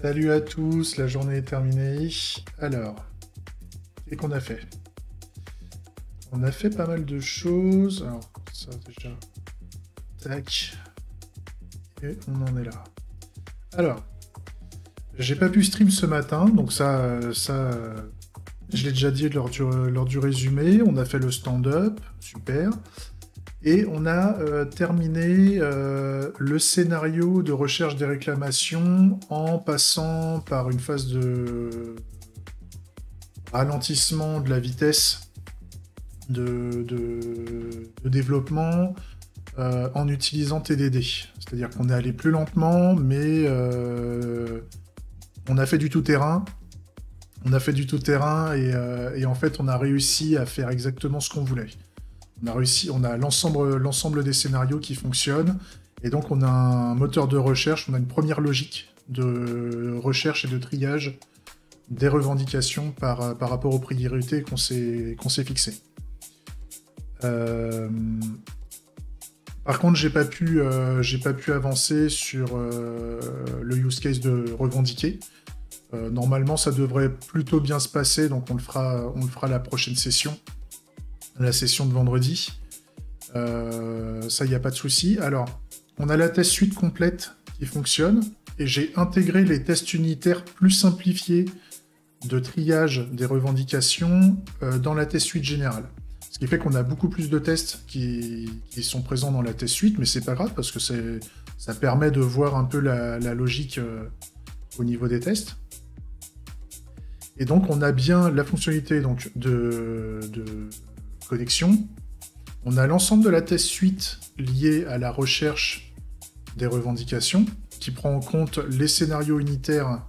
Salut à tous, la journée est terminée. Alors, qu'est-ce qu'on a fait? On a fait pas mal de choses. Alors, ça déjà. Tac. Et on en est là. Alors, j'ai pas pu stream ce matin, donc je l'ai déjà dit lors du résumé. On a fait le stand-up, super. Et on a terminé le scénario de recherche des réclamations en passant par une phase de ralentissement de la vitesse de développement en utilisant TDD. C'est-à-dire qu'on est allé plus lentement, mais on a fait du tout-terrain. On a fait du tout-terrain et en fait, on a réussi à faire exactement ce qu'on voulait. On a l'ensemble des scénarios qui fonctionnent, et donc on a un moteur de recherche, on a une première logique de recherche et de triage des revendications par rapport aux priorités qu'on s'est fixées. Par contre, j'ai pas pu avancer sur le use case de revendiquer. Normalement, ça devrait plutôt bien se passer, donc on le fera la prochaine session. La session de vendredi. Ça, il n'y a pas de souci. Alors, on a la test suite complète qui fonctionne, et j'ai intégré les tests unitaires plus simplifiés de triage des revendications dans la test suite générale. Ce qui fait qu'on a beaucoup plus de tests qui sont présents dans la test suite, mais c'est pas grave, parce que ça permet de voir un peu la logique au niveau des tests. Et donc, on a bien la fonctionnalité donc, de connexion. On a l'ensemble de la test suite liée à la recherche des revendications, qui prend en compte les scénarios unitaires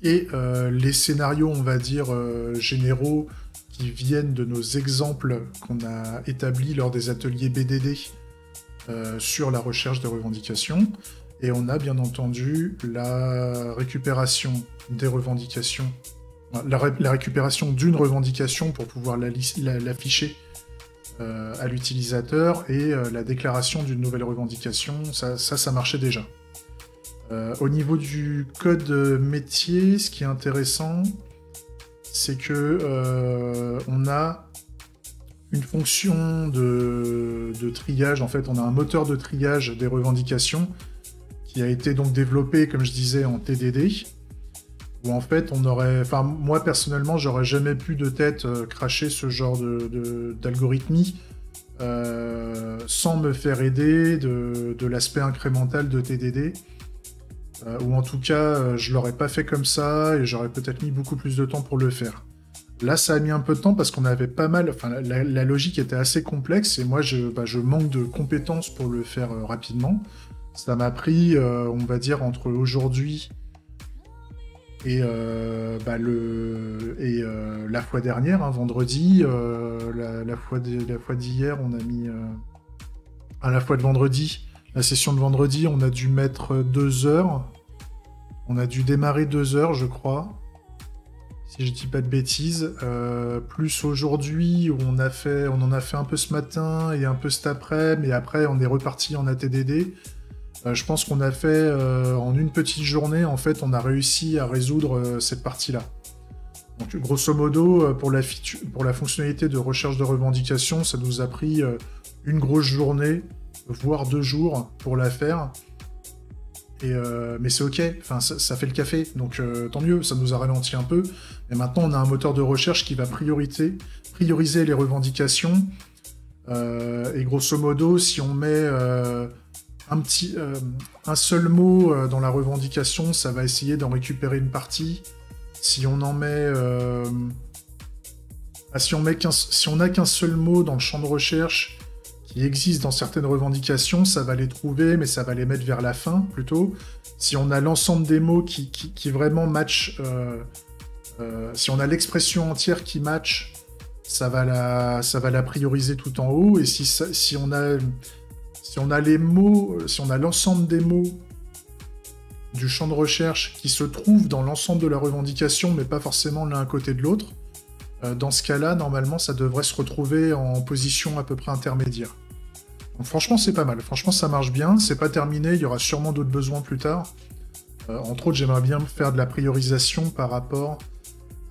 et les scénarios, on va dire, généraux, qui viennent de nos exemples qu'on a établis lors des ateliers BDD sur la recherche des revendications. Et on a bien entendu la récupération des revendications, la récupération d'une revendication pour pouvoir l'afficher à l'utilisateur, et la déclaration d'une nouvelle revendication, ça marchait déjà. Au niveau du code métier, ce qui est intéressant, c'est que on a une fonction de triage. En fait, on a un moteur de triage des revendications qui a été donc développé, comme je disais, en TDD, où en fait on aurait... Enfin, moi personnellement, j'aurais jamais pu de tête cracher ce genre d'algorithmie sans me faire aider de l'aspect incrémental de TDD, ou en tout cas, je l'aurais pas fait comme ça, et j'aurais peut-être mis beaucoup plus de temps pour le faire. Là, ça a mis un peu de temps parce qu'on avait pas mal... Enfin, la logique était assez complexe, et moi, je manque de compétences pour le faire rapidement. Ça m'a pris, on va dire, entre aujourd'hui et la fois dernière, hein, vendredi, la fois d'hier, on a mis... à la fois de vendredi, la session de vendredi, on a dû mettre 2 heures. On a dû démarrer 2 heures, je crois, si je dis pas de bêtises. Plus aujourd'hui, où on en a fait un peu ce matin et un peu cet après-midi, et après on est reparti en ATDD. Je pense qu'on a fait, en une petite journée, en fait, on a réussi à résoudre cette partie-là. Donc, grosso modo, pour la fonctionnalité de recherche de revendications, ça nous a pris une grosse journée, voire 2 jours pour la faire. Mais c'est ok, enfin, ça fait le café, donc tant mieux, ça nous a ralenti un peu. Mais maintenant, on a un moteur de recherche qui va prioriser les revendications. Et grosso modo, si on met... un seul mot dans la revendication, ça va essayer d'en récupérer une partie. Si on en met, si on n'a qu'un seul mot dans le champ de recherche qui existe dans certaines revendications, ça va les trouver, mais ça va les mettre vers la fin plutôt. Si on a l'ensemble des mots qui vraiment matchent, si on a l'expression entière qui match, ça va la prioriser tout en haut. Et si on a les mots, si on a l'ensemble des mots du champ de recherche qui se trouvent dans l'ensemble de la revendication, mais pas forcément l'un à côté de l'autre, dans ce cas-là, normalement, ça devrait se retrouver en position à peu près intermédiaire. Donc franchement, c'est pas mal. Franchement, ça marche bien. C'est pas terminé. Il y aura sûrement d'autres besoins plus tard. Entre autres, j'aimerais bien faire de la priorisation par rapport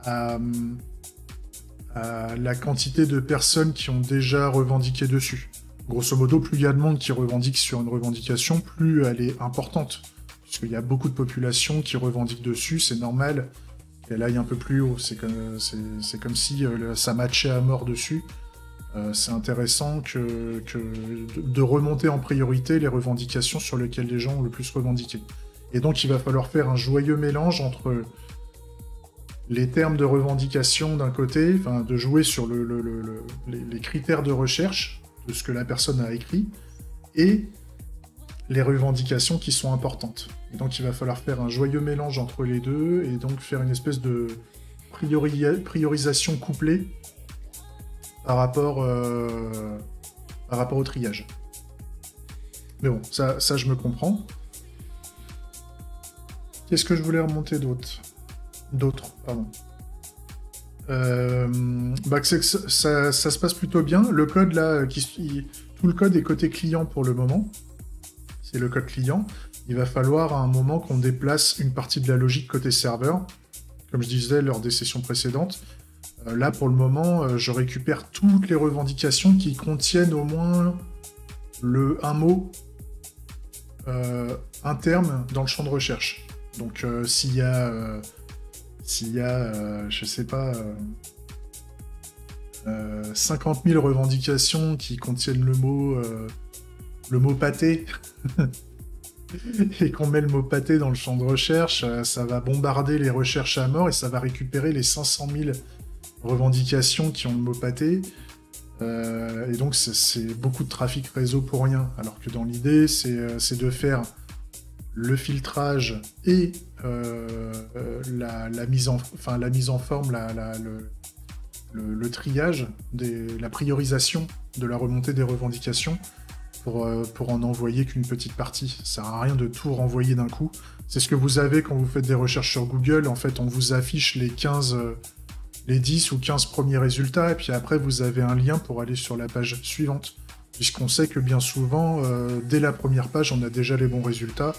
à, à la quantité de personnes qui ont déjà revendiqué dessus. Grosso modo, plus il y a de monde qui revendique sur une revendication, plus elle est importante. Puisqu'il y a beaucoup de populations qui revendiquent dessus, c'est normal qu'elle aille un peu plus haut. C'est comme si ça matchait à mort dessus. C'est intéressant de remonter en priorité les revendications sur lesquelles les gens ont le plus revendiqué. Et donc il va falloir faire un joyeux mélange entre les termes de revendication d'un côté, enfin de jouer sur les critères de recherche de ce que la personne a écrit, et les revendications qui sont importantes. Et donc il va falloir faire un joyeux mélange entre les deux, et donc faire une espèce de priorisation couplée par rapport au triage. Mais bon, ça je me comprends. Qu'est-ce que je voulais remonter d'autres, pardon. Ça se passe plutôt bien. Le code là, tout le code est côté client pour le moment. C'est le code client. Il va falloir à un moment qu'on déplace une partie de la logique côté serveur, comme je disais lors des sessions précédentes. Là, pour le moment, je récupère toutes les revendications qui contiennent au moins un mot, un terme dans le champ de recherche. Donc, s'il y a, je sais pas, 50 000 revendications qui contiennent le mot pâté, et qu'on met le mot pâté dans le champ de recherche, ça va bombarder les recherches à mort et ça va récupérer les 500 000 revendications qui ont le mot pâté. Et donc, c'est beaucoup de trafic réseau pour rien. Alors que dans l'idée, c'est de faire le filtrage et la mise en forme, le triage, la priorisation de la remontée des revendications pour en envoyer qu'une petite partie. Ça sert à rien de tout renvoyer d'un coup. C'est ce que vous avez quand vous faites des recherches sur Google. En fait, on vous affiche les 10 ou 15 premiers résultats, et puis après, vous avez un lien pour aller sur la page suivante. Puisqu'on sait que bien souvent, dès la première page, on a déjà les bons résultats,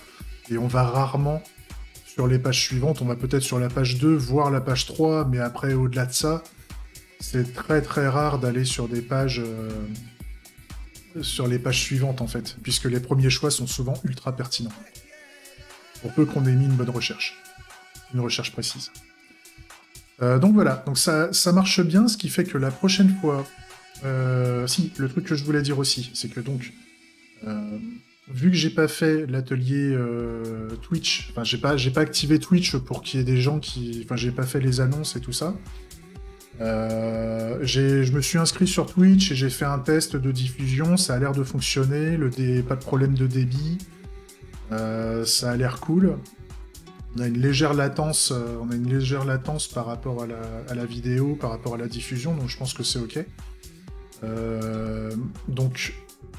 et on va rarement sur les pages suivantes. On va peut-être sur la page 2, voire la page 3, mais après, au-delà de ça, c'est très très rare d'aller sur des pages... sur les pages suivantes, en fait, puisque les premiers choix sont souvent ultra pertinents. Pour peu qu'on ait mis une bonne recherche. Une recherche précise. Donc voilà, donc ça marche bien, ce qui fait que la prochaine fois... si, le truc que je voulais dire aussi, c'est que donc... vu que j'ai pas fait l'atelier Twitch, enfin j'ai pas activé Twitch pour qu'il y ait des gens qui... Enfin j'ai pas fait les annonces et tout ça. Je me suis inscrit sur Twitch et j'ai fait un test de diffusion, ça a l'air de fonctionner, pas de problème de débit, ça a l'air cool. On a une légère latence, par rapport à la vidéo, par rapport à la diffusion, donc je pense que c'est ok. Donc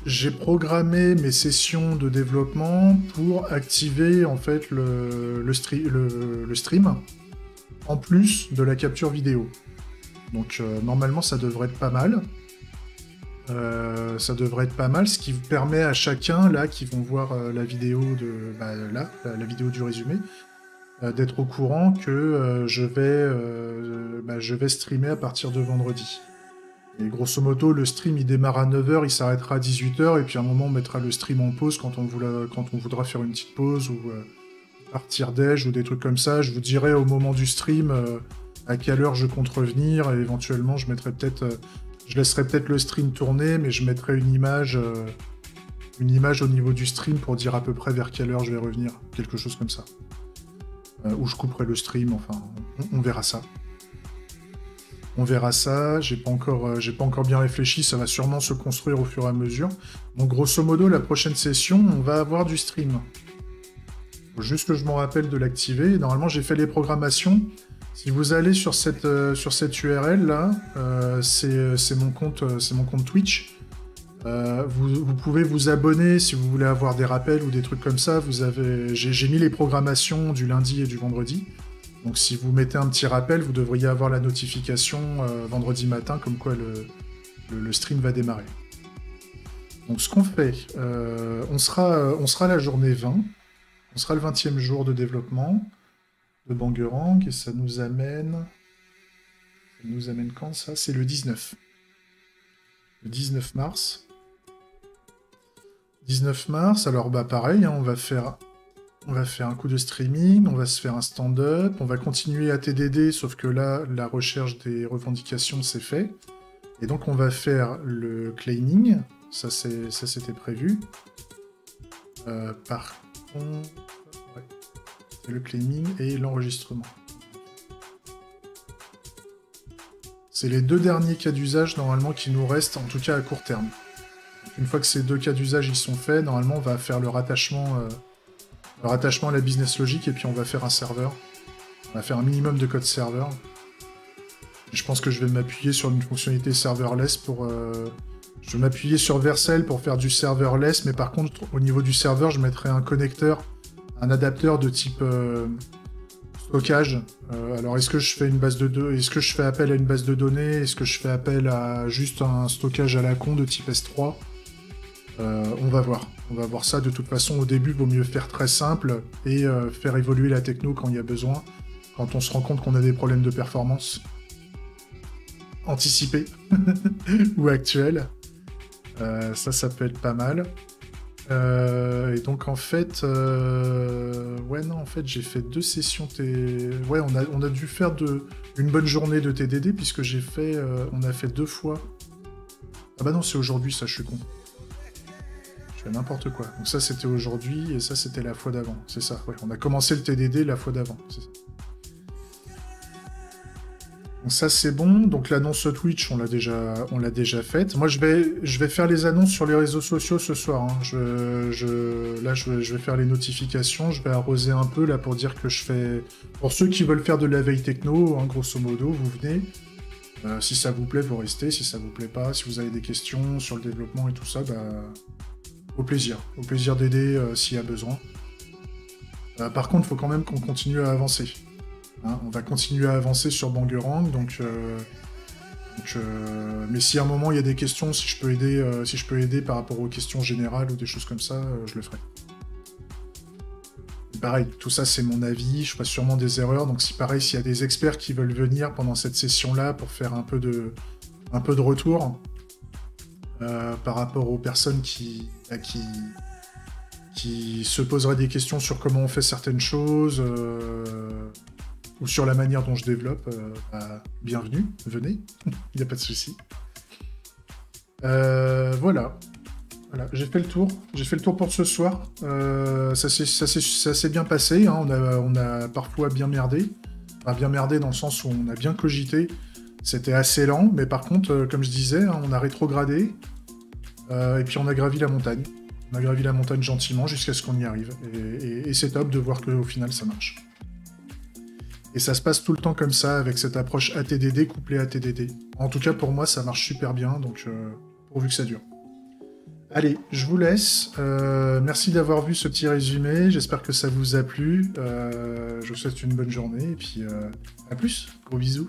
j'ai programmé mes sessions de développement pour activer en fait le stream en plus de la capture vidéo. Donc normalement ça devrait être pas mal. Ce qui permet à chacun là qui vont voir la vidéo la vidéo du résumé, d'être au courant que je vais streamer à partir de vendredi. Et grosso modo, le stream il démarre à 9h, il s'arrêtera à 18h, et puis à un moment on mettra le stream en pause quand on voudra faire une petite pause ou partir déj ou des trucs comme ça. Je vous dirai au moment du stream à quelle heure je compte revenir, et éventuellement je laisserai peut-être le stream tourner, mais je mettrai une image au niveau du stream pour dire à peu près vers quelle heure je vais revenir, quelque chose comme ça. Ou je couperai le stream, enfin, on verra ça. On verra ça, j'ai pas encore bien réfléchi, ça va sûrement se construire au fur et à mesure. Donc grosso modo, la prochaine session, on va avoir du stream. Faut juste que je m'en rappelle de l'activer. Normalement, j'ai fait les programmations. Si vous allez sur cette URL là, c'est mon compte Twitch. Vous pouvez vous abonner si vous voulez avoir des rappels ou des trucs comme ça. J'ai mis les programmations du lundi et du vendredi. Donc si vous mettez un petit rappel, vous devriez avoir la notification vendredi matin comme quoi le stream va démarrer. Donc ce qu'on fait, on sera la journée 20. On sera le 20e jour de développement de Bangerang, et ça nous amène... Ça nous amène quand, ça? C'est le 19. Le 19 mars. 19 mars, alors bah pareil, hein, on va faire un coup de streaming, on va se faire un stand-up, on va continuer à TDD, sauf que là, la recherche des revendications, c'est fait. Et donc, on va faire le claiming, ça c'était prévu. Par contre, ouais, c'est le claiming et l'enregistrement. C'est les deux derniers cas d'usage, normalement, qui nous restent, en tout cas à court terme. Une fois que ces deux cas d'usage ils sont faits, normalement, on va faire le rattachement à la business logic, et puis on va faire un serveur. On va faire un minimum de code serveur. Je pense que je vais m'appuyer sur une fonctionnalité serverless pour... Je vais m'appuyer sur Vercel pour faire du serverless, mais par contre, au niveau du serveur, je mettrai un connecteur, un adapteur de type stockage. Alors, est-ce que je fais est-ce que je fais appel à une base de données? Est-ce que je fais appel à juste un stockage à la con de type S3? On va voir. On va voir ça. De toute façon, au début, il vaut mieux faire très simple et faire évoluer la techno quand il y a besoin, quand on se rend compte qu'on a des problèmes de performance anticipés ou actuels. Ça peut être pas mal. Et donc, en fait... Ouais, non, en fait, j'ai fait 2 sessions... Ouais, on a dû faire une bonne journée de TDD, puisque on a fait 2 fois... Ah bah non, c'est aujourd'hui, ça, je suis con. Je fais n'importe quoi. Donc ça, c'était aujourd'hui, et ça, c'était la fois d'avant. C'est ça, ouais. On a commencé le TDD la fois d'avant, c'est ça. Donc ça, c'est bon. Donc l'annonce Twitch, on l'a déjà faite. Moi, je vais faire les annonces sur les réseaux sociaux ce soir, hein. Là, je vais faire les notifications. Je vais arroser un peu, là, pour dire que je fais... Pour ceux qui veulent faire de la veille techno, hein, grosso modo, vous venez. Si ça vous plaît, vous restez. Si ça vous plaît pas, si vous avez des questions sur le développement et tout ça, bah... Au plaisir. Au plaisir d'aider s'il y a besoin. Par contre, il faut quand même qu'on continue à avancer. Hein, on va continuer à avancer sur Bangerang, mais si à un moment il y a des questions, si je peux aider par rapport aux questions générales ou des choses comme ça, je le ferai. Et pareil, tout ça c'est mon avis, je ferai sûrement des erreurs, donc si pareil, s'il y a des experts qui veulent venir pendant cette session-là pour faire un peu de retour par rapport aux personnes qui se poseraient des questions sur comment on fait certaines choses, ou sur la manière dont je développe, bienvenue, venez, il n'y a pas de souci. Voilà, j'ai fait le tour pour ce soir. Ça s'est bien passé, hein. On a parfois bien merdé, enfin, bien merdé dans le sens où on a bien cogité, c'était assez lent, mais par contre, comme je disais, hein, on a rétrogradé, et puis on a gravi la montagne. On a gravi la montagne gentiment jusqu'à ce qu'on y arrive, et c'est top de voir qu'au final ça marche. Et ça se passe tout le temps comme ça, avec cette approche ATDD couplée à TDD. En tout cas, pour moi, ça marche super bien, donc pourvu que ça dure. Allez, je vous laisse. Merci d'avoir vu ce petit résumé. J'espère que ça vous a plu. Je vous souhaite une bonne journée, et puis à plus. Gros bisous.